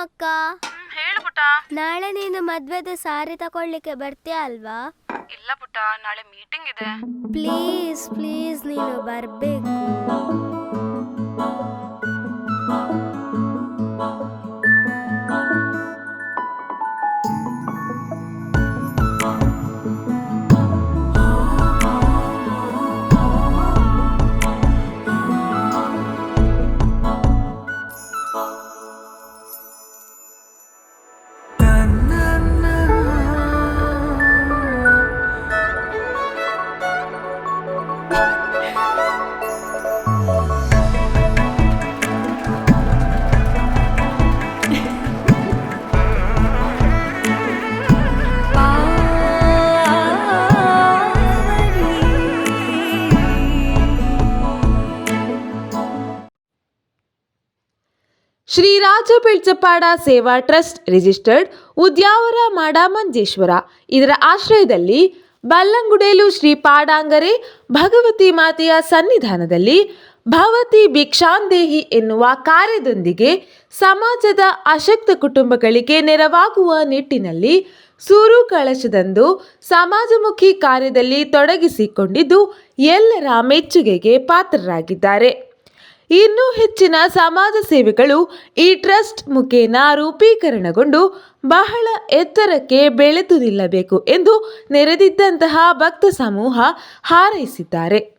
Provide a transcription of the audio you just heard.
ಅಕ್ಕ. ಹೇಳು ಪುಟ. ನಾಳೆ ನೀನು ಮದ್ವೆದ ಸಾರಿ ತಗೊಳ್ಳಿಕ್ಕೆ ಬರ್ತೀಯ ಅಲ್ವಾ? ಇಲ್ಲ ಪುಟ, ನಾಳೆ ಮೀಟಿಂಗ್ ಇದೆ. ಪ್ಲೀಸ್ ಪ್ಲೀಸ್ ನೀನು ಬರ್ಬೇಕು. ಶ್ರೀ ರಾಜ ಬೆಳ್ಚಪಾಡ ಸೇವಾ ಟ್ರಸ್ಟ್ ರಿಜಿಸ್ಟರ್ಡ್ ಉದ್ಯಾವರ ಮಾಡ ಮಂಜೇಶ್ವರ ಇದರ ಆಶ್ರಯದಲ್ಲಿ ಬಲ್ಲಂಗುಡೇಲು ಶ್ರೀ ಪಾಡಾಂಗರೆ ಭಗವತಿ ಮಾತೆಯ ಸನ್ನಿಧಾನದಲ್ಲಿ ಭವತಿ ಭಿಕ್ಷಾಂದೇಹಿ ಎನ್ನುವ ಕಾರ್ಯದೊಂದಿಗೆ ಸಮಾಜದ ಅಶಕ್ತ ಕುಟುಂಬಗಳಿಗೆ ನೆರವಾಗುವ ನಿಟ್ಟಿನಲ್ಲಿ ಸೂರು ಕಳಶದಂದು ಸಮಾಜಮುಖಿ ಕಾರ್ಯದಲ್ಲಿ ತೊಡಗಿಸಿಕೊಂಡಿದ್ದು ಎಲ್ಲರ ಮೆಚ್ಚುಗೆಗೆ ಪಾತ್ರರಾಗಿದ್ದಾರೆ. ಇನ್ನೂ ಹೆಚ್ಚಿನ ಸಮಾಜ ಸೇವೆಗಳು ಈ ಟ್ರಸ್ಟ್ ಮುಖೇನ ರೂಪೀಕರಣಗೊಂಡು ಬಹಳ ಎತ್ತರಕ್ಕೆ ಬೆಳೆದು ನಿಲ್ಲಬೇಕು ಎಂದು ನೆರೆದಿದ್ದಂತಹ ಭಕ್ತ ಸಮೂಹ ಹಾರೈಸಿದ್ದಾರೆ.